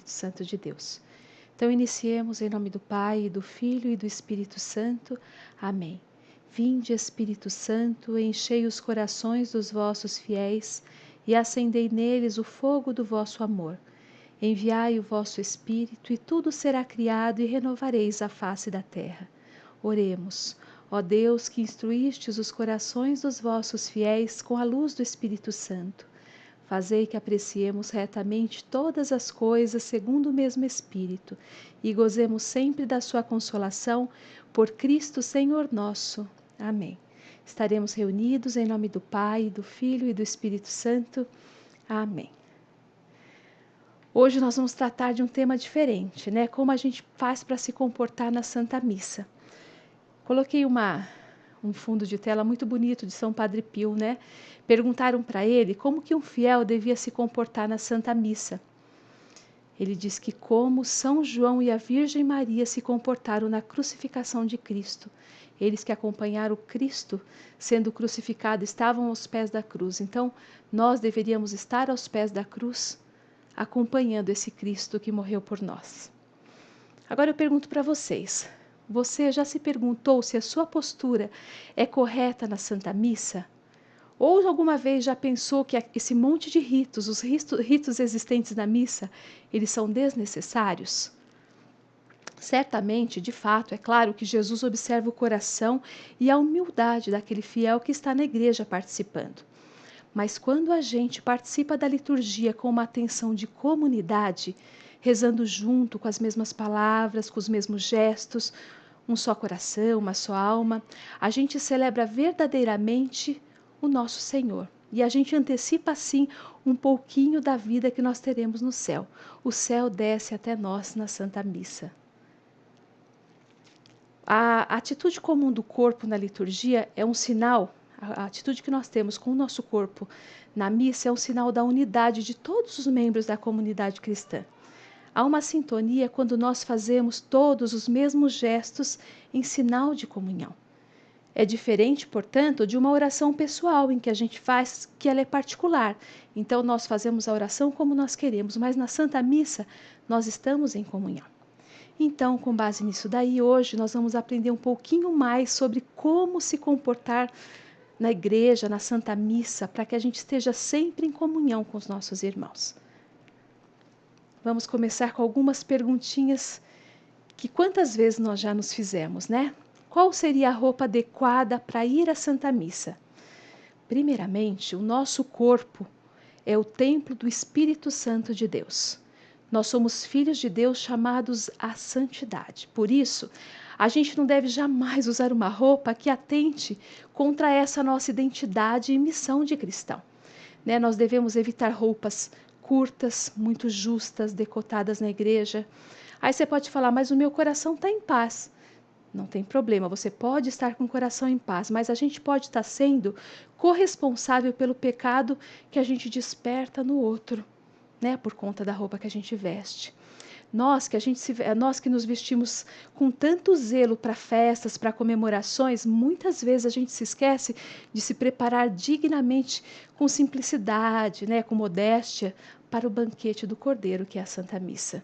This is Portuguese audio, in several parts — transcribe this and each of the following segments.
Espírito Santo de Deus. Então, iniciemos em nome do Pai, do Filho e do Espírito Santo. Amém. Vinde, Espírito Santo, enchei os corações dos vossos fiéis e acendei neles o fogo do vosso amor. Enviai o vosso Espírito e tudo será criado e renovareis a face da terra. Oremos. Ó Deus, que instruístes os corações dos vossos fiéis com a luz do Espírito Santo, fazei que apreciemos retamente todas as coisas segundo o mesmo Espírito e gozemos sempre da sua consolação por Cristo Senhor nosso. Amém. Estaremos reunidos em nome do Pai, do Filho e do Espírito Santo. Amém. Hoje nós vamos tratar de um tema diferente, né? Como a gente faz para se comportar na Santa Missa. Coloquei um fundo de tela muito bonito de São Padre Pio, né? Perguntaram para ele como que um fiel devia se comportar na Santa Missa. Ele diz que como São João e a Virgem Maria se comportaram na crucificação de Cristo. Eles que acompanharam Cristo sendo crucificado estavam aos pés da cruz. Então, nós deveríamos estar aos pés da cruz, acompanhando esse Cristo que morreu por nós. Agora eu pergunto para vocês, você já se perguntou se a sua postura é correta na Santa Missa? Ou alguma vez já pensou que esse monte de ritos, os ritos existentes na missa, eles são desnecessários? Certamente, de fato, é claro que Jesus observa o coração e a humildade daquele fiel que está na igreja participando. Mas quando a gente participa da liturgia com uma atenção de comunidade, rezando junto com as mesmas palavras, com os mesmos gestos, um só coração, uma só alma, a gente celebra verdadeiramente o nosso Senhor. E a gente antecipa assim um pouquinho da vida que nós teremos no céu. O céu desce até nós na Santa Missa. A atitude comum do corpo na liturgia é um sinal, a atitude que nós temos com o nosso corpo na missa é um sinal da unidade de todos os membros da comunidade cristã. Há uma sintonia quando nós fazemos todos os mesmos gestos em sinal de comunhão. É diferente, portanto, de uma oração pessoal em que a gente faz, que ela é particular. Então nós fazemos a oração como nós queremos, mas na Santa Missa nós estamos em comunhão. Então, com base nisso daí, hoje nós vamos aprender um pouquinho mais sobre como se comportar na igreja, na Santa Missa, para que a gente esteja sempre em comunhão com os nossos irmãos. Vamos começar com algumas perguntinhas que quantas vezes nós já nos fizemos, né? Qual seria a roupa adequada para ir à Santa Missa? Primeiramente, o nosso corpo é o templo do Espírito Santo de Deus. Nós somos filhos de Deus chamados à santidade. Por isso, a gente não deve jamais usar uma roupa que atente contra essa nossa identidade e missão de cristão. Né? Nós devemos evitar roupas curtas, muito justas, decotadas na igreja. Aí você pode falar, mas o meu coração está em paz. Não tem problema, você pode estar com o coração em paz, mas a gente pode estar sendo corresponsável pelo pecado que a gente desperta no outro, né, por conta da roupa que a gente veste. Nós que nos vestimos com tanto zelo para festas, para comemorações, muitas vezes a gente se esquece de se preparar dignamente, com simplicidade, né, com modéstia, para o banquete do Cordeiro, que é a Santa Missa.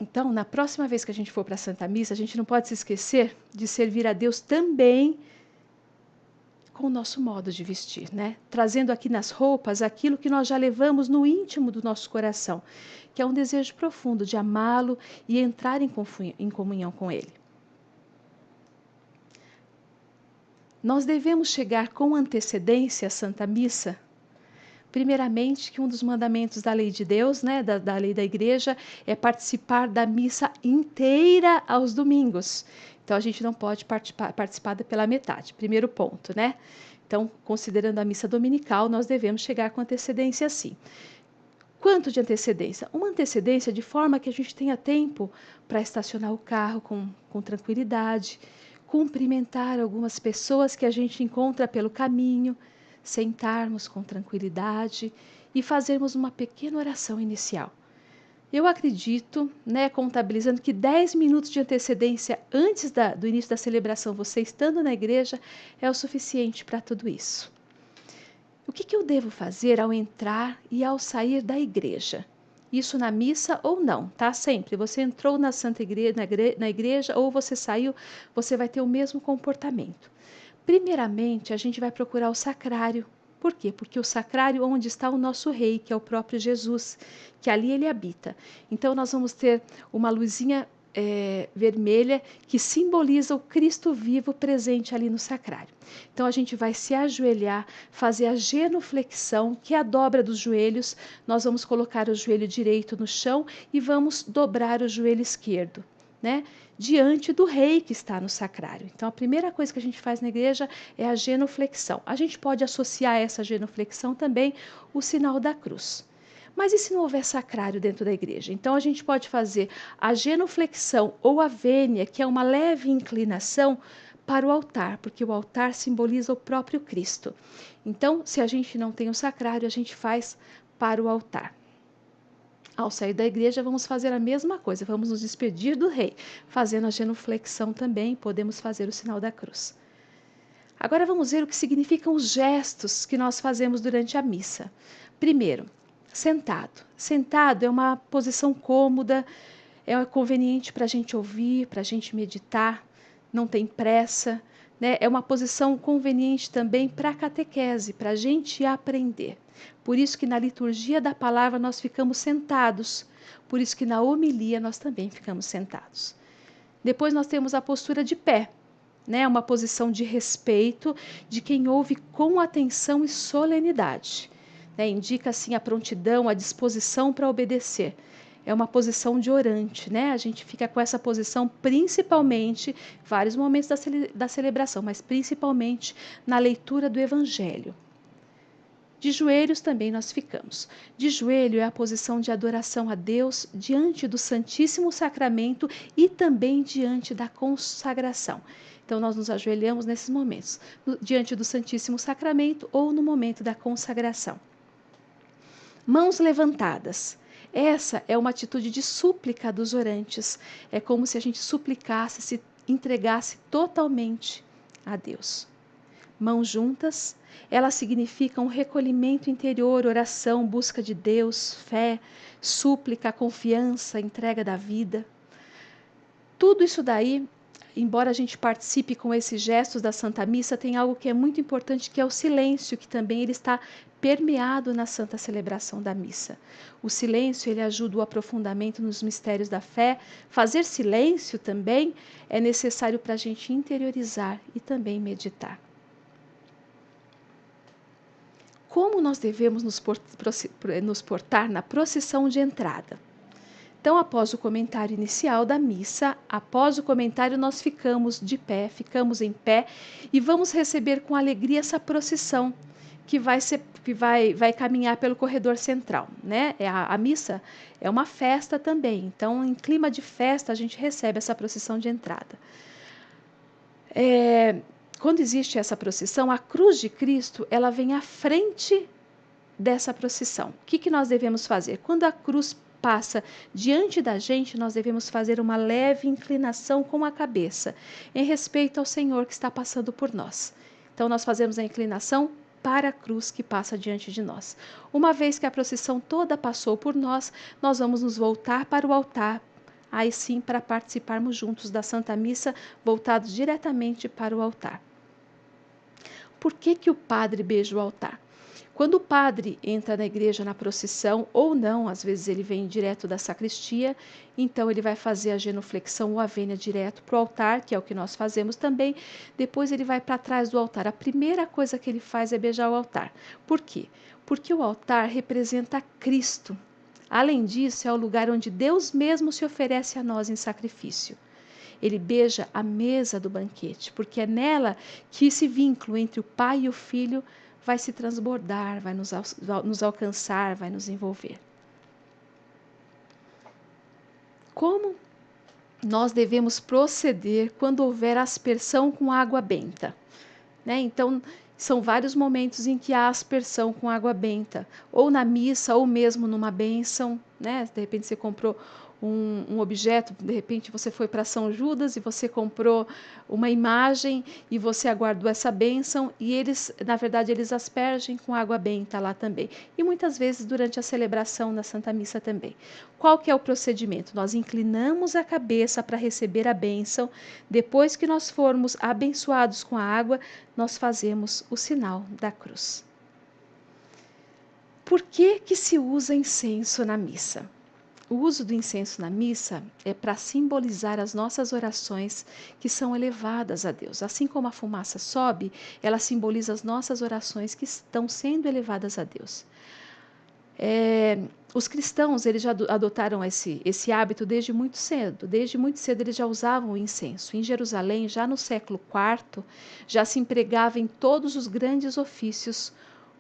Então, na próxima vez que a gente for para a Santa Missa, a gente não pode se esquecer de servir a Deus também com o nosso modo de vestir, né? Trazendo aqui nas roupas aquilo que nós já levamos no íntimo do nosso coração, que é um desejo profundo de amá-lo e entrar em comunhão com Ele. Nós devemos chegar com antecedência à Santa Missa. Primeiramente, que um dos mandamentos da lei de Deus, né, da lei da igreja, é participar da missa inteira aos domingos. Então, a gente não pode participar pela metade. Primeiro ponto, né? Então, considerando a missa dominical, nós devemos chegar com antecedência, sim. Quanto de antecedência? Uma antecedência de forma que a gente tenha tempo para estacionar o carro com tranquilidade, cumprimentar algumas pessoas que a gente encontra pelo caminho, sentarmos com tranquilidade e fazermos uma pequena oração inicial. Eu acredito, né, contabilizando que 10 minutos de antecedência antes do início da celebração, você estando na igreja, é o suficiente para tudo isso. O que eu devo fazer ao entrar e ao sair da igreja? Isso na missa ou não, tá? Sempre. Você entrou na Santa Igreja, na igreja ou você saiu, você vai ter o mesmo comportamento. Primeiramente, a gente vai procurar o sacrário. Por quê? Porque o sacrário é onde está o nosso rei, que é o próprio Jesus, que ali ele habita. Então, nós vamos ter uma luzinha vermelha que simboliza o Cristo vivo presente ali no sacrário. Então, a gente vai se ajoelhar, fazer a genuflexão, que é a dobra dos joelhos. Nós vamos colocar o joelho direito no chão e vamos dobrar o joelho esquerdo, né? Diante do rei que está no sacrário. Então, a primeira coisa que a gente faz na igreja é a genuflexão. A gente pode associar a essa genuflexão também o sinal da cruz. Mas e se não houver sacrário dentro da igreja? Então, a gente pode fazer a genuflexão ou a vênia, que é uma leve inclinação para o altar, porque o altar simboliza o próprio Cristo. Então, se a gente não tem o sacrário, a gente faz para o altar. Ao sair da igreja, vamos fazer a mesma coisa, vamos nos despedir do rei, fazendo a genuflexão também, podemos fazer o sinal da cruz. Agora vamos ver o que significam os gestos que nós fazemos durante a missa. Primeiro, sentado. Sentado é uma posição cômoda, é conveniente para a gente ouvir, para a gente meditar, não tem pressa, né? É uma posição conveniente também para a catequese, para a gente aprender. Por isso que na liturgia da palavra nós ficamos sentados, por isso que na homilia nós também ficamos sentados. Depois nós temos a postura de pé, né? Uma posição de respeito de quem ouve com atenção e solenidade. Né? Indica assim a prontidão, a disposição para obedecer. É uma posição de orante, né? A gente fica com essa posição principalmente, vários momentos da celebração, mas principalmente na leitura do Evangelho. De joelhos também nós ficamos. De joelho é a posição de adoração a Deus diante do Santíssimo Sacramento e também diante da consagração. Então nós nos ajoelhamos nesses momentos, diante do Santíssimo Sacramento ou no momento da consagração. Mãos levantadas. Essa é uma atitude de súplica dos orantes. É como se a gente suplicasse, se entregasse totalmente a Deus. Mãos juntas, elas significam recolhimento interior, oração, busca de Deus, fé, súplica, confiança, entrega da vida. Tudo isso daí, embora a gente participe com esses gestos da Santa Missa, tem algo que é muito importante, que é o silêncio, que também ele está permeado na Santa Celebração da Missa. O silêncio, ele ajuda o aprofundamento nos mistérios da fé. Fazer silêncio também é necessário para a gente interiorizar e também meditar. Como nós devemos nos portar na procissão de entrada? Então, após o comentário inicial da missa, após o comentário nós ficamos de pé, ficamos em pé e vamos receber com alegria essa procissão que vai caminhar pelo corredor central, né? A missa é uma festa também, então em clima de festa a gente recebe essa procissão de entrada. Quando existe essa procissão, a cruz de Cristo, ela vem à frente dessa procissão. O que nós devemos fazer? Quando a cruz passa diante da gente, nós devemos fazer uma leve inclinação com a cabeça, em respeito ao Senhor que está passando por nós. Então, nós fazemos a inclinação para a cruz que passa diante de nós. Uma vez que a procissão toda passou por nós, nós vamos nos voltar para o altar, aí sim para participarmos juntos da Santa Missa, voltados diretamente para o altar. Por que o padre beija o altar? Quando o padre entra na igreja na procissão, ou não, às vezes ele vem direto da sacristia, então ele vai fazer a genuflexão ou a vênia direto para o altar, que é o que nós fazemos também. Depois ele vai para trás do altar. A primeira coisa que ele faz é beijar o altar. Por quê? Porque o altar representa Cristo. Além disso, é o lugar onde Deus mesmo se oferece a nós em sacrifício. Ele beija a mesa do banquete, porque é nela que esse vínculo entre o Pai e o Filho vai se transbordar, vai nos alcançar, vai nos envolver. Como nós devemos proceder quando houver aspersão com água benta? Né? Então, são vários momentos em que há aspersão com água benta, ou na missa, ou mesmo numa bênção, né? De repente você comprou um objeto, de repente você foi para São Judas e você comprou uma imagem e você aguardou essa bênção e eles, na verdade, eles aspergem com água benta lá também. E muitas vezes durante a celebração na Santa Missa também. Qual que é o procedimento? Nós inclinamos a cabeça para receber a bênção. Depois que nós formos abençoados com a água, nós fazemos o sinal da cruz. Por que que se usa incenso na missa? O uso do incenso na missa é para simbolizar as nossas orações que são elevadas a Deus. Assim como a fumaça sobe, ela simboliza as nossas orações que estão sendo elevadas a Deus. Os cristãos eles já adotaram esse hábito desde muito cedo. Desde muito cedo eles já usavam o incenso. Em Jerusalém, já no século IV, já se empregava em todos os grandes ofícios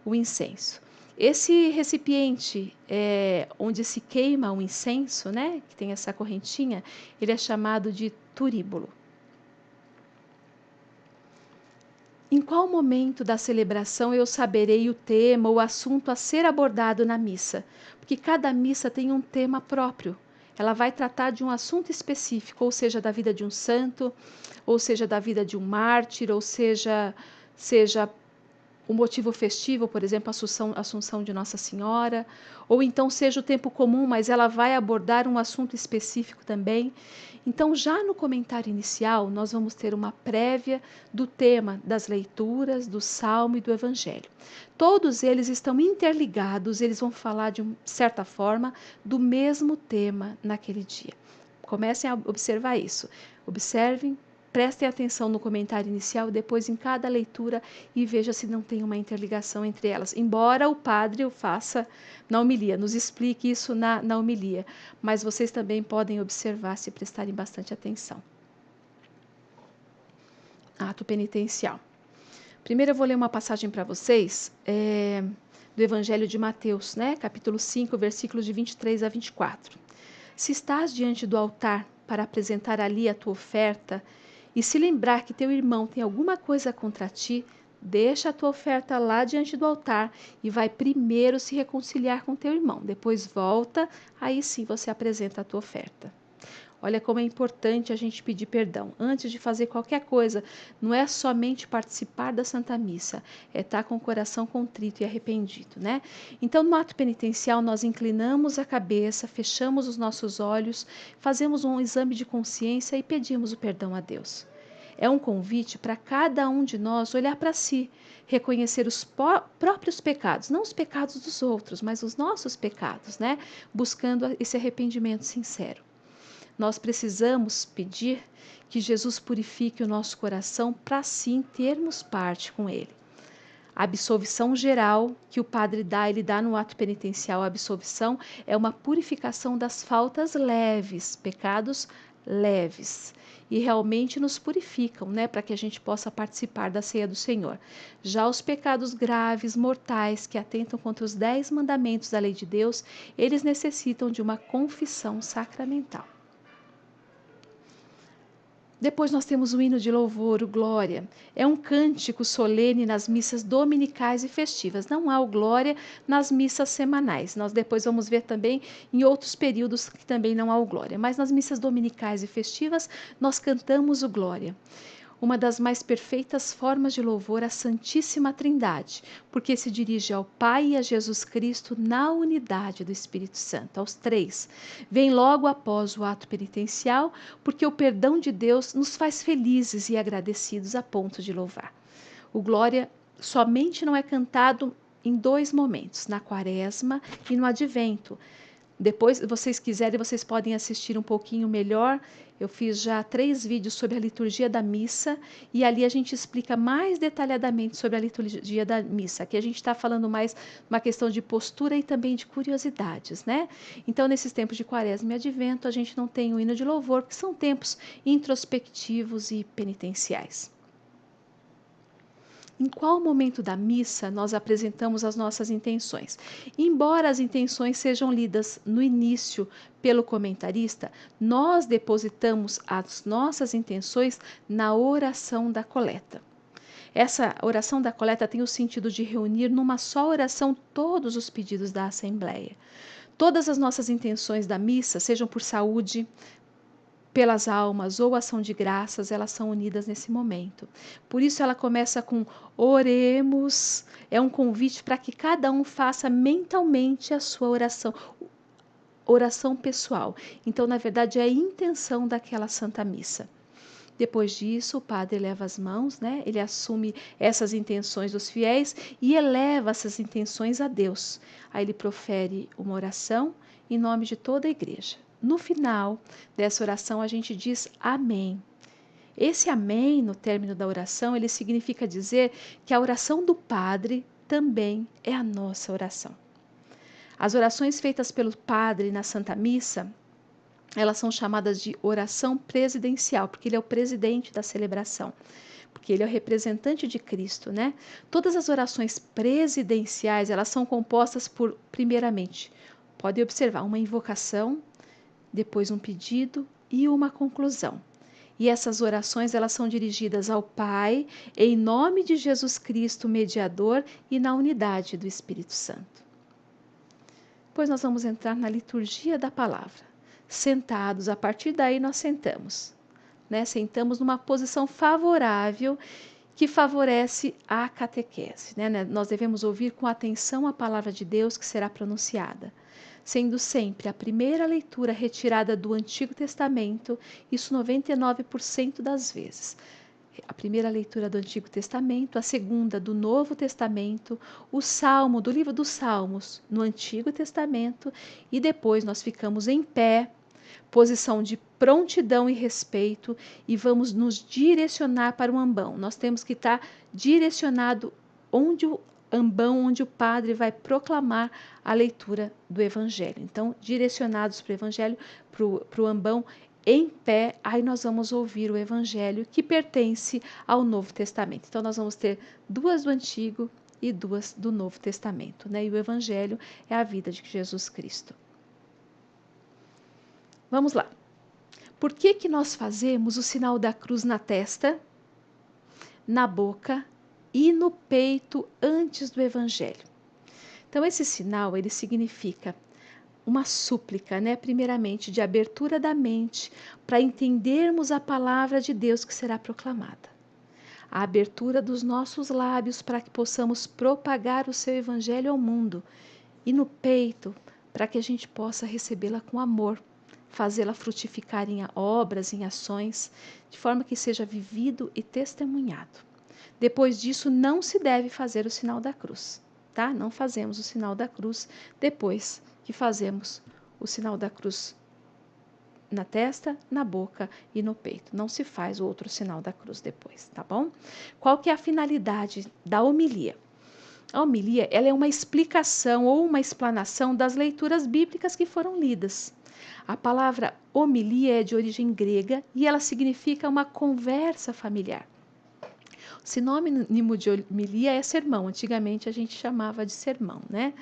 o incenso. Esse recipiente onde se queima o incenso, né, que tem essa correntinha, ele é chamado de turíbulo. Em qual momento da celebração eu saberei o tema, o assunto a ser abordado na missa? Porque cada missa tem um tema próprio. Ela vai tratar de um assunto específico, ou seja, da vida de um santo, ou seja, da vida de um mártir, ou seja o motivo festivo, por exemplo, a Assunção de Nossa Senhora, ou então seja o tempo comum, mas ela vai abordar um assunto específico também. Então, já no comentário inicial, nós vamos ter uma prévia do tema das leituras, do Salmo e do Evangelho. Todos eles estão interligados, eles vão falar, de certa forma, do mesmo tema naquele dia. Comecem a observar isso. Observem. Prestem atenção no comentário inicial, depois em cada leitura e veja se não tem uma interligação entre elas. Embora o padre o faça na homilia, nos explique isso na homilia, mas vocês também podem observar se prestarem bastante atenção. Ato penitencial. Primeiro eu vou ler uma passagem para vocês do Evangelho de Mateus, né? Capítulo 5, versículos de 23 a 24. Se estás diante do altar para apresentar ali a tua oferta, e se lembrar que teu irmão tem alguma coisa contra ti, deixa a tua oferta lá diante do altar e vai primeiro se reconciliar com teu irmão. Depois volta, aí sim você apresenta a tua oferta. Olha como é importante a gente pedir perdão. Antes de fazer qualquer coisa, não é somente participar da Santa Missa, é estar com o coração contrito e arrependido, né? Então, no ato penitencial, nós inclinamos a cabeça, fechamos os nossos olhos, fazemos um exame de consciência e pedimos o perdão a Deus. É um convite para cada um de nós olhar para si, reconhecer os próprios pecados, não os pecados dos outros, mas os nossos pecados, né? Buscando esse arrependimento sincero. Nós precisamos pedir que Jesus purifique o nosso coração para assim termos parte com Ele. A absolvição geral que o padre dá, ele dá no ato penitencial, a absolvição é uma purificação das faltas leves, pecados leves. E realmente nos purificam, né, para que a gente possa participar da ceia do Senhor. Já os pecados graves, mortais, que atentam contra os 10 mandamentos da lei de Deus, eles necessitam de uma confissão sacramental. Depois nós temos o hino de louvor, o Glória. É um cântico solene nas missas dominicais e festivas. Não há o Glória nas missas semanais. Nós depois vamos ver também em outros períodos que também não há o Glória. Mas nas missas dominicais e festivas nós cantamos o Glória. Uma das mais perfeitas formas de louvor à Santíssima Trindade, porque se dirige ao Pai e a Jesus Cristo na unidade do Espírito Santo, aos três. Vem logo após o ato penitencial, porque o perdão de Deus nos faz felizes e agradecidos a ponto de louvar. O Glória somente não é cantado em 2 momentos, na Quaresma e no Advento. Depois, se vocês quiserem, vocês podem assistir um pouquinho melhor. Eu fiz já 3 vídeos sobre a liturgia da missa e ali a gente explica mais detalhadamente sobre a liturgia da missa. Aqui a gente está falando mais uma questão de postura e também de curiosidades, né? Então, nesses tempos de Quaresma e Advento, a gente não tem o hino de louvor, porque são tempos introspectivos e penitenciais. Em qual momento da missa nós apresentamos as nossas intenções? Embora as intenções sejam lidas no início pelo comentarista, nós depositamos as nossas intenções na oração da coleta. Essa oração da coleta tem o sentido de reunir numa só oração todos os pedidos da Assembleia. Todas as nossas intenções da missa, sejam por saúde, pelas almas ou ação de graças, elas são unidas nesse momento. Por isso ela começa com oremos, é um convite para que cada um faça mentalmente a sua oração pessoal. Então, na verdade, é a intenção daquela Santa Missa. Depois disso, o padre leva as mãos, né? Ele assume essas intenções dos fiéis e eleva essas intenções a Deus. Aí ele profere uma oração em nome de toda a igreja. No final dessa oração, a gente diz amém. Esse amém, no término da oração, ele significa dizer que a oração do padre também é a nossa oração. As orações feitas pelo padre na Santa Missa, elas são chamadas de oração presidencial, porque ele é o presidente da celebração, porque ele é o representante de Cristo, né? Todas as orações presidenciais, elas são compostas por, primeiramente, pode observar, uma invocação, depois um pedido e uma conclusão. E essas orações, elas são dirigidas ao Pai, em nome de Jesus Cristo, mediador, e na unidade do Espírito Santo. Depois nós vamos entrar na liturgia da palavra. Sentados, a partir daí nós sentamos, né? Sentamos numa posição favorável que favorece a catequese, né? Nós devemos ouvir com atenção a palavra de Deus que será pronunciada, sendo sempre a primeira leitura retirada do Antigo Testamento, isso 99% das vezes. A primeira leitura do Antigo Testamento, a segunda do Novo Testamento, o Salmo, do livro dos Salmos, no Antigo Testamento, e depois nós ficamos em pé, posição de prontidão e respeito, e vamos nos direcionar para o ambão. Nós temos que estar direcionado onde o ambão, onde o padre vai proclamar a leitura do Evangelho. Então, direcionados para o Evangelho, para o ambão, em pé, aí nós vamos ouvir o Evangelho que pertence ao Novo Testamento. Então, nós vamos ter duas do Antigo e duas do Novo Testamento, né? E o Evangelho é a vida de Jesus Cristo. Vamos lá. Por que nós fazemos o sinal da cruz na testa, na boca e no peito antes do Evangelho? Então, esse sinal, ele significa uma súplica, né? Primeiramente, de abertura da mente para entendermos a palavra de Deus que será proclamada. A abertura dos nossos lábios para que possamos propagar o seu Evangelho ao mundo. E no peito, para que a gente possa recebê-la com amor, fazê-la frutificar em obras, em ações, de forma que seja vivido e testemunhado. Depois disso, não se deve fazer o sinal da cruz, tá? Não fazemos o sinal da cruz depois que fazemos o sinal da cruz na testa, na boca e no peito. Não se faz o outro sinal da cruz depois, tá bom? Qual que é a finalidade da homilia? A homilia, ela é uma explicação ou uma explanação das leituras bíblicas que foram lidas. A palavra homilia é de origem grega e ela significa uma conversa familiar. O sinônimo de homilia é sermão. Antigamente a gente chamava de sermão, né?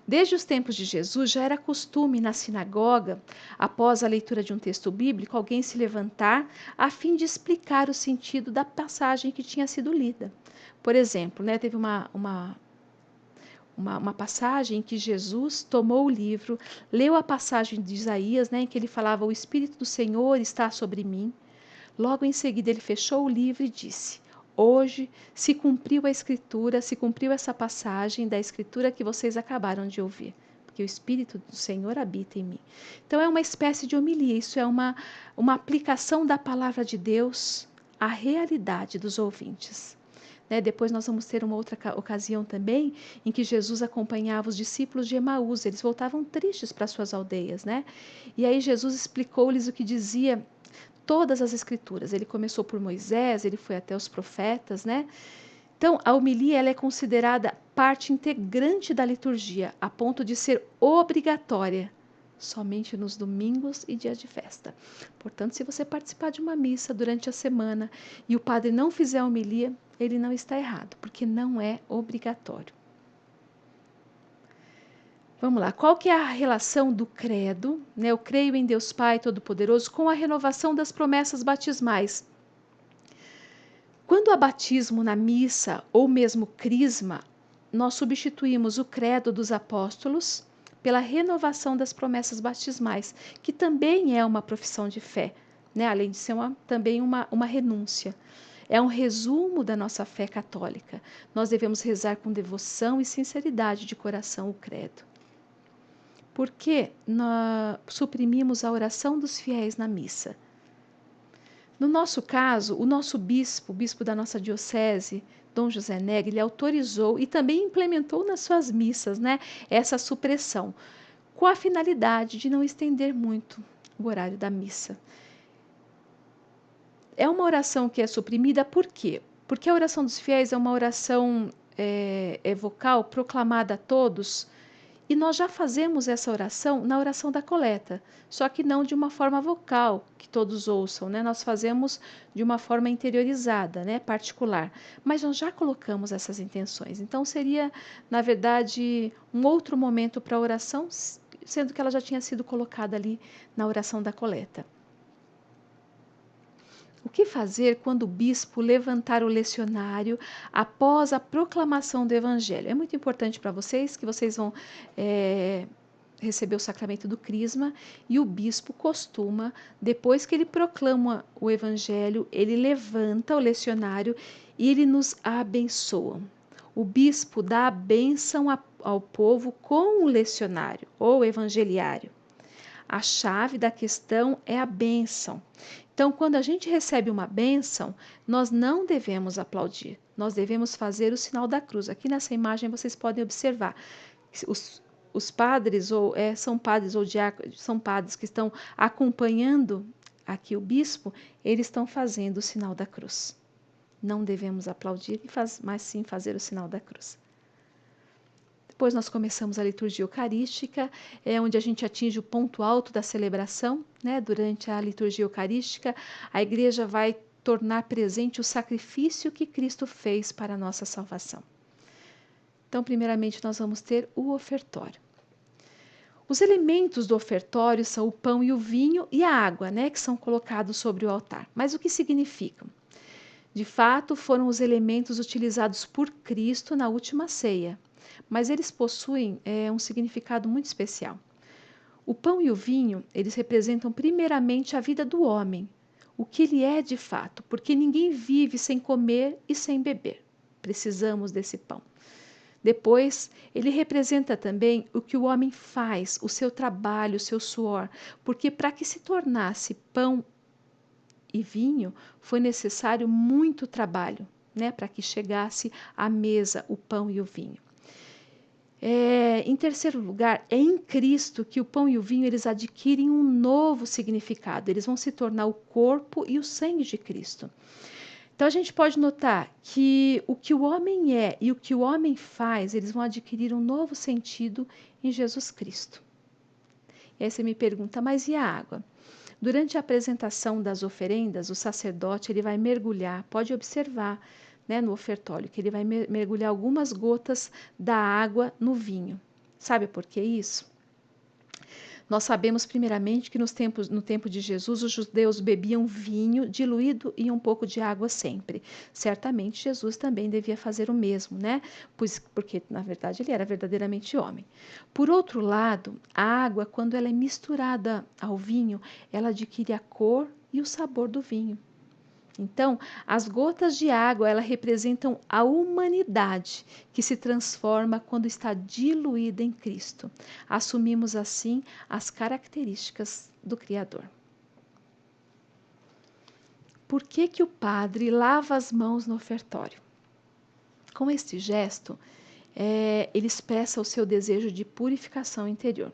Desde os tempos de Jesus já era costume na sinagoga, após a leitura de um texto bíblico, alguém se levantar a fim de explicar o sentido da passagem que tinha sido lida. Por exemplo, né, teve uma passagem em que Jesus tomou o livro, leu a passagem de Isaías, né, em que ele falava: o Espírito do Senhor está sobre mim. Logo em seguida ele fechou o livro e disse: hoje se cumpriu a Escritura, se cumpriu essa passagem da Escritura que vocês acabaram de ouvir, porque o Espírito do Senhor habita em mim. Então é uma espécie de homilia, isso é uma aplicação da palavra de Deus à realidade dos ouvintes. Né? Depois nós vamos ter uma outra ocasião também em que Jesus acompanhava os discípulos de Emaús, eles voltavam tristes para suas aldeias, né? E aí Jesus explicou-lhes o que dizia todas as escrituras. Ele começou por Moisés, ele foi até os profetas, né? Então, a homilia ela é considerada parte integrante da liturgia, a ponto de ser obrigatória somente nos domingos e dias de festa. Portanto, se você participar de uma missa durante a semana e o padre não fizer a homilia, ele não está errado, porque não é obrigatório. Vamos lá, qual que é a relação do credo, né? Eu creio em Deus Pai Todo-Poderoso, com a renovação das promessas batismais. Quando há batismo na missa ou mesmo crisma, nós substituímos o credo dos apóstolos pela renovação das promessas batismais, que também é uma profissão de fé, né? Além de ser também uma renúncia. É um resumo da nossa fé católica. Nós devemos rezar com devoção e sinceridade de coração o credo. Por que nós suprimimos a oração dos fiéis na missa? No nosso caso, o nosso bispo, o bispo da nossa diocese, Dom José Negri, ele autorizou e também implementou nas suas missas, né, essa supressão, com a finalidade de não estender muito o horário da missa. É uma oração que é suprimida por quê? Porque a oração dos fiéis é uma oração vocal, proclamada a todos, e nós já fazemos essa oração na oração da coleta, só que não de uma forma vocal, que todos ouçam, né? Nós fazemos de uma forma interiorizada, né? Particular, mas nós já colocamos essas intenções. Então seria, na verdade, um outro momento para a oração, sendo que ela já tinha sido colocada ali na oração da coleta. O que fazer quando o bispo levantar o lecionário após a proclamação do Evangelho? É muito importante para vocês que vocês vão receber o sacramento do crisma e o bispo costuma, depois que ele proclama o Evangelho, ele levanta o lecionário e ele nos abençoa. O bispo dá a bênção ao povo com o lecionário ou evangeliário. A chave da questão é a bênção. Então, quando a gente recebe uma bênção, nós não devemos aplaudir, nós devemos fazer o sinal da cruz. Aqui nessa imagem vocês podem observar, os padres, são padres ou diáconos, são padres que estão acompanhando aqui o bispo, eles estão fazendo o sinal da cruz. Não devemos aplaudir, mas sim fazer o sinal da cruz. Depois nós começamos a liturgia eucarística, onde a gente atinge o ponto alto da celebração, né? Durante a liturgia eucarística, a igreja vai tornar presente o sacrifício que Cristo fez para a nossa salvação. Então, primeiramente, nós vamos ter o ofertório. Os elementos do ofertório são o pão e o vinho e a água, né? Que são colocados sobre o altar. Mas o que significam? De fato, foram os elementos utilizados por Cristo na última ceia, mas eles possuem um significado muito especial. O pão e o vinho, eles representam primeiramente a vida do homem, o que ele é de fato, porque ninguém vive sem comer e sem beber. Precisamos desse pão. Depois, ele representa também o que o homem faz, o seu trabalho, o seu suor, porque para que se tornasse pão e vinho, foi necessário muito trabalho, né, para que chegasse à mesa o pão e o vinho. Em terceiro lugar, é em Cristo que o pão e o vinho eles adquirem um novo significado, eles vão se tornar o corpo e o sangue de Cristo. Então a gente pode notar que o que o homem é e o que o homem faz, eles vão adquirir um novo sentido em Jesus Cristo. E aí você me pergunta, mas e a água? Durante a apresentação das oferendas, o sacerdote ele vai mergulhar, pode observar, né, no ofertório, que ele vai mergulhar algumas gotas da água no vinho. Sabe por que isso? Nós sabemos primeiramente que no tempo de Jesus, os judeus bebiam vinho diluído em um pouco de água sempre. Certamente Jesus também devia fazer o mesmo, né? Porque, na verdade, ele era verdadeiramente homem. Por outro lado, a água, quando ela é misturada ao vinho, ela adquire a cor e o sabor do vinho. Então, as gotas de água, elas representam a humanidade que se transforma quando está diluída em Cristo. Assumimos assim as características do Criador. Por que que o padre lava as mãos no ofertório? Com este gesto, ele expressa o seu desejo de purificação interior.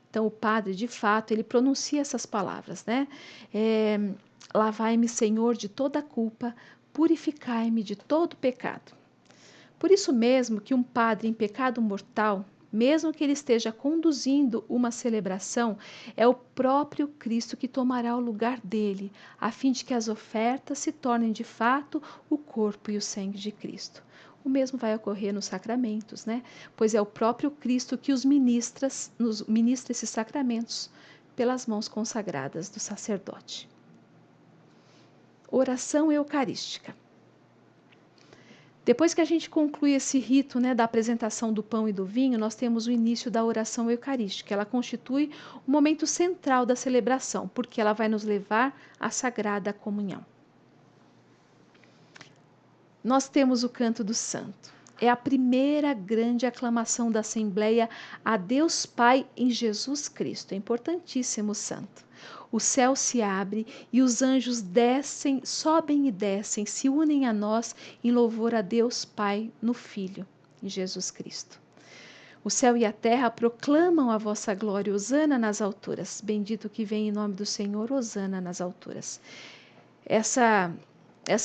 Então, o padre, de fato, ele pronuncia essas palavras, né? Lavai-me, Senhor, de toda culpa, purificai-me de todo pecado. Por isso mesmo que um padre em pecado mortal, mesmo que ele esteja conduzindo uma celebração, é o próprio Cristo que tomará o lugar dele, a fim de que as ofertas se tornem de fato o corpo e o sangue de Cristo. O mesmo vai ocorrer nos sacramentos, né? Pois é o próprio Cristo que nos ministra esses sacramentos pelas mãos consagradas do sacerdote. Oração eucarística. Depois que a gente conclui esse rito, né, da apresentação do pão e do vinho, nós temos o início da oração eucarística. Ela constitui o momento central da celebração, porque ela vai nos levar à Sagrada Comunhão. Nós temos o canto do santo. É a primeira grande aclamação da Assembleia a Deus Pai em Jesus Cristo. É importantíssimo o santo. O céu se abre e os anjos descem, sobem e descem, se unem a nós em louvor a Deus Pai no Filho, em Jesus Cristo. O céu e a terra proclamam a vossa glória, hosana nas alturas. Bendito que vem em nome do Senhor, hosana nas alturas. Essa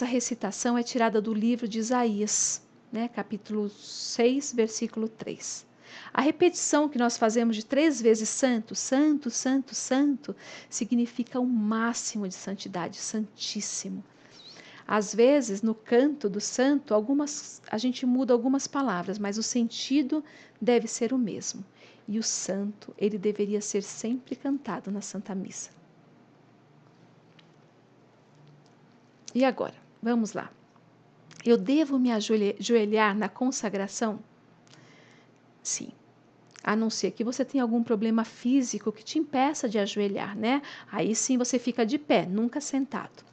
recitação é tirada do livro de Isaías, né, capítulo 6, versículo 3. A repetição que nós fazemos de 3 vezes santo, santo, santo, santo, significa o máximo de santidade, santíssimo. Às vezes, no canto do santo, a gente muda algumas palavras, mas o sentido deve ser o mesmo. E o santo, ele deveria ser sempre cantado na Santa Missa. E agora, vamos lá. Eu devo me ajoelhar na consagração? Sim. A não ser que você tenha algum problema físico que te impeça de ajoelhar, né? Aí sim você fica de pé, nunca sentado.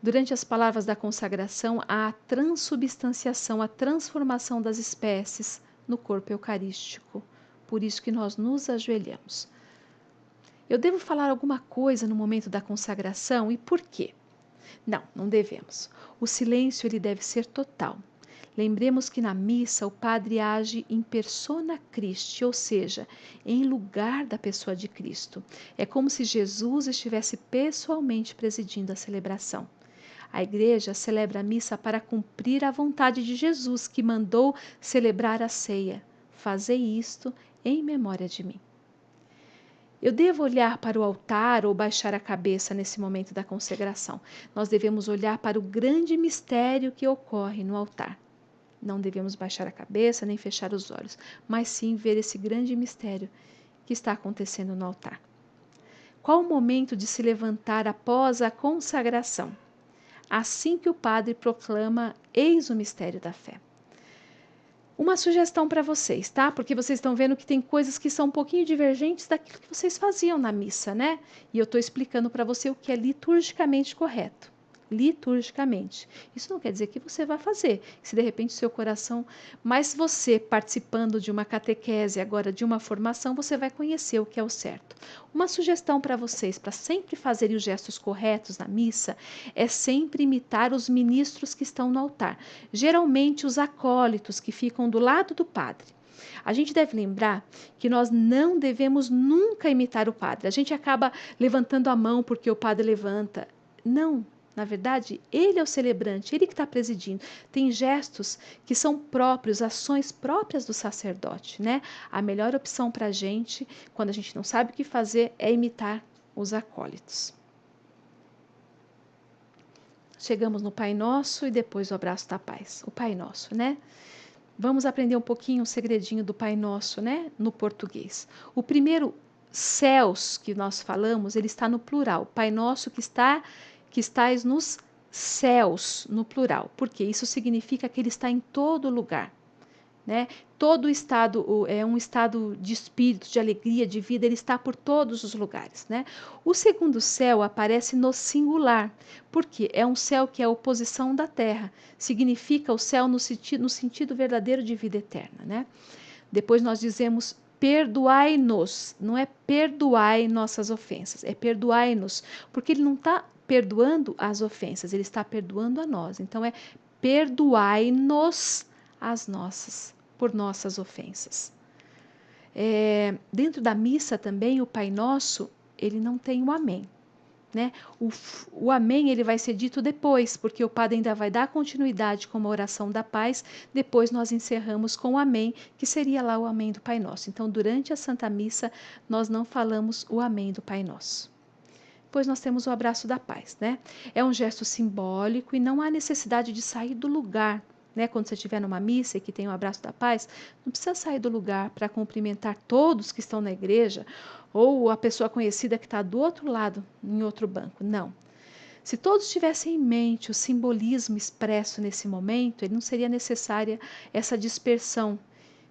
Durante as palavras da consagração, há a transubstanciação, a transformação das espécies no corpo eucarístico. Por isso que nós nos ajoelhamos. Eu devo falar alguma coisa no momento da consagração e por quê? Não, não devemos. O silêncio ele deve ser total. Lembremos que na missa o padre age em persona Christi, ou seja, em lugar da pessoa de Cristo. É como se Jesus estivesse pessoalmente presidindo a celebração. A igreja celebra a missa para cumprir a vontade de Jesus, que mandou celebrar a ceia. Fazei isto em memória de mim. Eu devo olhar para o altar ou baixar a cabeça nesse momento da consagração. Nós devemos olhar para o grande mistério que ocorre no altar. Não devemos baixar a cabeça nem fechar os olhos, mas sim ver esse grande mistério que está acontecendo no altar. Qual o momento de se levantar após a consagração? Assim que o padre proclama: eis o mistério da fé. Uma sugestão para vocês, tá? Porque vocês estão vendo que tem coisas que são um pouquinho divergentes daquilo que vocês faziam na missa, né? E eu estou explicando para você o que é liturgicamente correto. Liturgicamente. Isso não quer dizer que você vai fazer. Se de repente o seu coração... Mas você participando de uma catequese, agora de uma formação, você vai conhecer o que é o certo. Uma sugestão para vocês, para sempre fazerem os gestos corretos na missa, é sempre imitar os ministros que estão no altar. Geralmente os acólitos que ficam do lado do padre. A gente deve lembrar que nós não devemos nunca imitar o padre. A gente acaba levantando a mão porque o padre levanta. Não. Na verdade, ele é o celebrante, ele que está presidindo. Tem gestos que são próprios, ações próprias do sacerdote, né? A melhor opção para a gente, quando a gente não sabe o que fazer, é imitar os acólitos. Chegamos no Pai Nosso e depois o abraço da paz. O Pai Nosso, né? Vamos aprender um pouquinho o segredinho do Pai Nosso, né? No português. O primeiro céus que nós falamos, ele está no plural. Pai Nosso que estais nos céus, no plural, porque isso significa que ele está em todo lugar, né? Todo estado é um estado de espírito, de alegria, de vida, ele está por todos os lugares, né? O segundo céu aparece no singular, porque é um céu que é a oposição da terra, significa o céu no sentido verdadeiro de vida eterna, né? Depois nós dizemos perdoai-nos, não é perdoai nossas ofensas, é perdoai-nos, porque ele não está perdoando as ofensas, ele está perdoando a nós. Então é perdoai-nos por nossas ofensas. Dentro da missa também, o Pai Nosso, ele não tem o amém. Né? O amém ele vai ser dito depois, porque o padre ainda vai dar continuidade com uma oração da paz, depois nós encerramos com o amém, que seria lá o amém do Pai Nosso. Então, durante a Santa Missa, nós não falamos o amém do Pai Nosso. Depois nós temos o abraço da paz, né? É um gesto simbólico e não há necessidade de sair do lugar, né? Quando você estiver numa missa e que tem o abraço da paz, não precisa sair do lugar para cumprimentar todos que estão na igreja ou a pessoa conhecida que está do outro lado, em outro banco. Não. Se todos tivessem em mente o simbolismo expresso nesse momento, não seria necessária essa dispersão,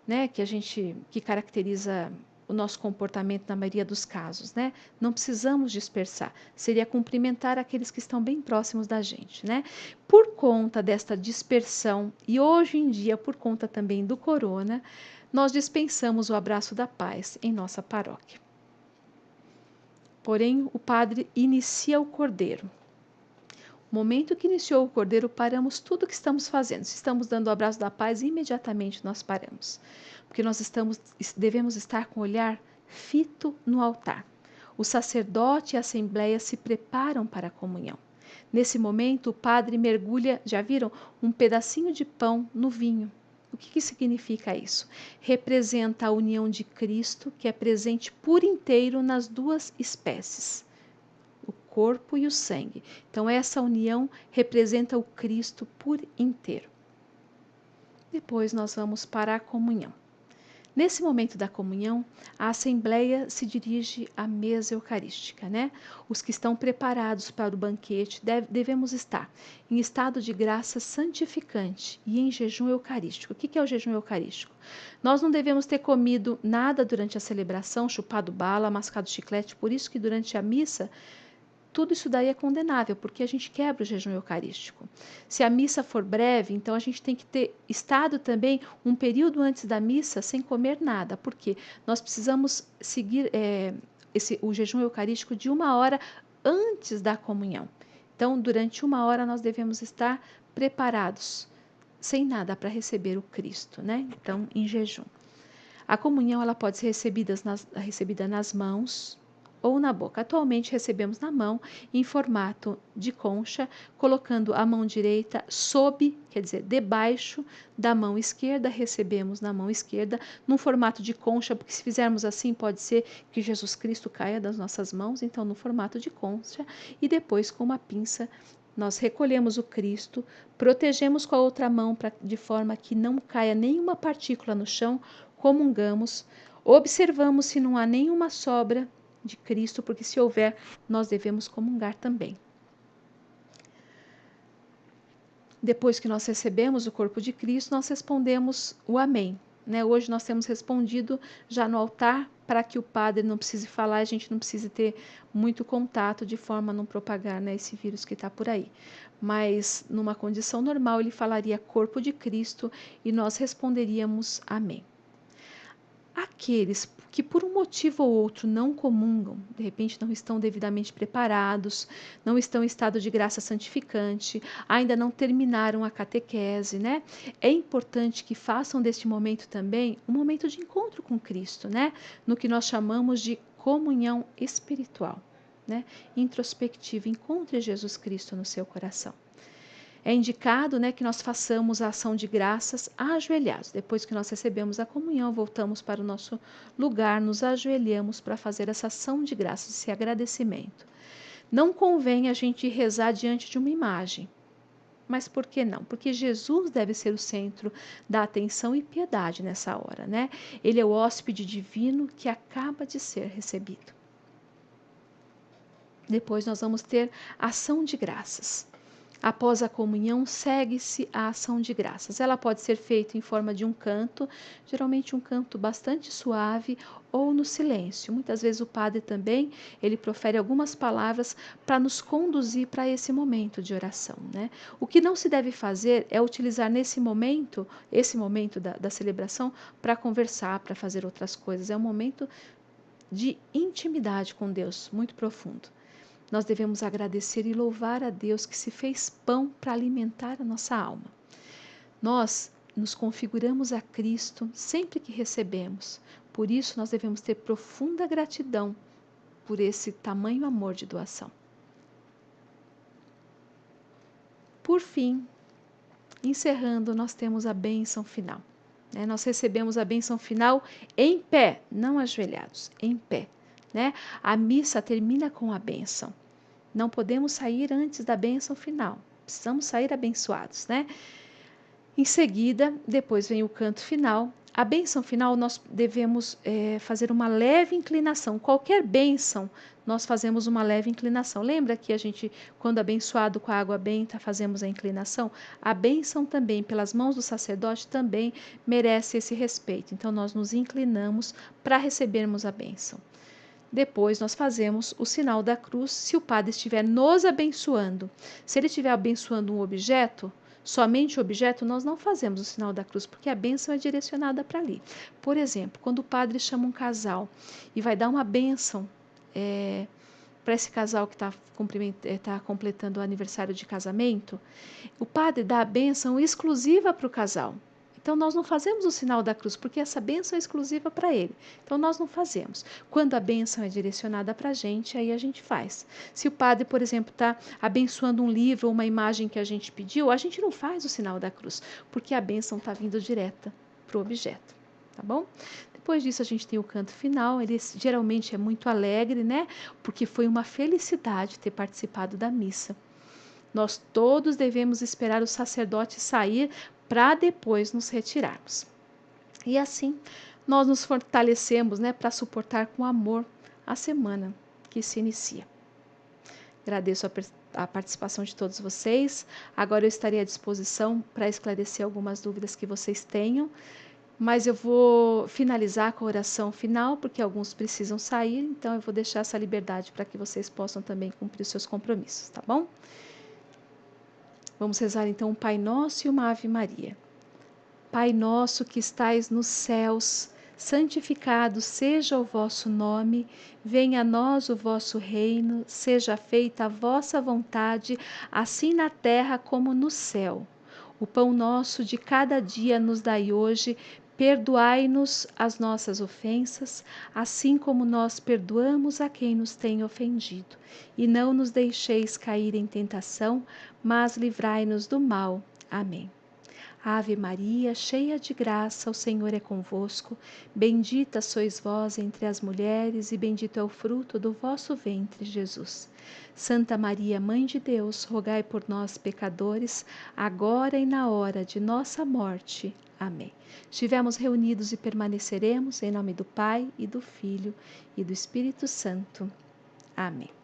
né, que caracteriza o nosso comportamento na maioria dos casos, né? Não precisamos dispersar, seria cumprimentar aqueles que estão bem próximos da gente, né? Por conta desta dispersão e hoje em dia por conta também do corona, nós dispensamos o abraço da paz em nossa paróquia. Porém, o padre inicia o cordeiro. No momento que iniciou o cordeiro, paramos tudo o que estamos fazendo. Se estamos dando o abraço da paz, imediatamente nós paramos. Porque nós devemos estar com o olhar fito no altar. O sacerdote e a assembleia se preparam para a comunhão. Nesse momento, o padre mergulha, já viram, um pedacinho de pão no vinho. O que significa isso? Representa a união de Cristo, que é presente por inteiro nas duas espécies, o corpo e o sangue. Então, essa união representa o Cristo por inteiro. Depois nós vamos para a comunhão. Nesse momento da comunhão, a assembleia se dirige à mesa eucarística, né? Os que estão preparados para o banquete devemos estar em estado de graça santificante e em jejum eucarístico. O que é o jejum eucarístico? Nós não devemos ter comido nada durante a celebração, chupado bala, mascado chiclete, por isso que durante a missa tudo isso daí é condenável, porque a gente quebra o jejum eucarístico. Se a missa for breve, então a gente tem que ter estado também um período antes da missa sem comer nada, porque nós precisamos seguir o jejum eucarístico de 1 hora antes da comunhão. Então, durante 1 hora nós devemos estar preparados, sem nada, para receber o Cristo, né? Então, em jejum. A comunhão ela pode ser recebida nas mãos ou na boca. Atualmente recebemos na mão em formato de concha, colocando a mão direita sob, quer dizer, debaixo da mão esquerda, recebemos na mão esquerda, num formato de concha, porque se fizermos assim pode ser que Jesus Cristo caia das nossas mãos, então no formato de concha, e depois com uma pinça nós recolhemos o Cristo, protegemos com a outra mão de forma que não caia nenhuma partícula no chão, comungamos, observamos se não há nenhuma sobra de Cristo, porque se houver, nós devemos comungar também. Depois que nós recebemos o corpo de Cristo, nós respondemos o amém. Né? Hoje nós temos respondido já no altar, para que o padre não precise falar, a gente não precise ter muito contato, de forma a não propagar, né, esse vírus que está por aí. Mas numa condição normal, ele falaria corpo de Cristo e nós responderíamos amém. Aqueles que por um motivo ou outro não comungam, de repente não estão devidamente preparados, não estão em estado de graça santificante, ainda não terminaram a catequese, né? É importante que façam deste momento também um momento de encontro com Cristo, né? No que nós chamamos de comunhão espiritual, né? Introspectiva, encontre Jesus Cristo no seu coração. É indicado, né, que nós façamos a ação de graças ajoelhados. Depois que nós recebemos a comunhão, voltamos para o nosso lugar, nos ajoelhamos para fazer essa ação de graças, esse agradecimento. Não convém a gente rezar diante de uma imagem. Mas por que não? Porque Jesus deve ser o centro da atenção e piedade nessa hora, né? Ele é o hóspede divino que acaba de ser recebido. Depois nós vamos ter ação de graças. Após a comunhão, segue-se a ação de graças. Ela pode ser feita em forma de um canto, geralmente um canto bastante suave, ou no silêncio. Muitas vezes o padre também, ele profere algumas palavras para nos conduzir para esse momento de oração, né? O que não se deve fazer é utilizar esse momento da celebração, para conversar, para fazer outras coisas. É um momento de intimidade com Deus, muito profundo. Nós devemos agradecer e louvar a Deus que se fez pão para alimentar a nossa alma. Nós nos configuramos a Cristo sempre que recebemos. Por isso, nós devemos ter profunda gratidão por esse tamanho amor de doação. Por fim, encerrando, nós temos a bênção final. Nós recebemos a bênção final em pé, não ajoelhados, em pé. A missa termina com a bênção. Não podemos sair antes da bênção final. Precisamos sair abençoados, né? Em seguida, depois vem o canto final. A bênção final, nós devemos fazer uma leve inclinação. Qualquer bênção, nós fazemos uma leve inclinação. Lembra que a gente, quando abençoado com a água benta, fazemos a inclinação? A bênção também, pelas mãos do sacerdote, também merece esse respeito. Então, nós nos inclinamos para recebermos a bênção. Depois, nós fazemos o sinal da cruz se o padre estiver nos abençoando. Se ele estiver abençoando um objeto, somente o objeto, nós não fazemos o sinal da cruz, porque a bênção é direcionada para ali. Por exemplo, quando o padre chama um casal e vai dar uma bênção para esse casal que está completando o aniversário de casamento, o padre dá a bênção exclusiva para o casal. Então, nós não fazemos o sinal da cruz, porque essa bênção é exclusiva para ele. Então, nós não fazemos. Quando a bênção é direcionada para a gente, aí a gente faz. Se o padre, por exemplo, está abençoando um livro ou uma imagem que a gente pediu, a gente não faz o sinal da cruz, porque a bênção está vindo direta para o objeto. Tá bom? Depois disso, a gente tem o canto final. Ele geralmente é muito alegre, né? Porque foi uma felicidade ter participado da missa. Nós todos devemos esperar o sacerdote sair para depois nos retirarmos. E assim, nós nos fortalecemos, né, para suportar com amor a semana que se inicia. Agradeço a participação de todos vocês. Agora eu estarei à disposição para esclarecer algumas dúvidas que vocês tenham, mas eu vou finalizar com a oração final, porque alguns precisam sair, então eu vou deixar essa liberdade para que vocês possam também cumprir os seus compromissos, tá bom? Vamos rezar então um Pai Nosso e uma Ave Maria. Pai nosso que estais nos céus, santificado seja o vosso nome, venha a nós o vosso reino, seja feita a vossa vontade, assim na terra como no céu. O pão nosso de cada dia nos dai hoje, perdoai-nos as nossas ofensas, assim como nós perdoamos a quem nos tem ofendido. E não nos deixeis cair em tentação, mas livrai-nos do mal. Amém. Ave Maria, cheia de graça, o Senhor é convosco. Bendita sois vós entre as mulheres, e bendito é o fruto do vosso ventre, Jesus. Santa Maria, Mãe de Deus, rogai por nós, pecadores, agora e na hora de nossa morte. Amém. Estivemos reunidos e permaneceremos em nome do Pai, e do Filho, e do Espírito Santo. Amém.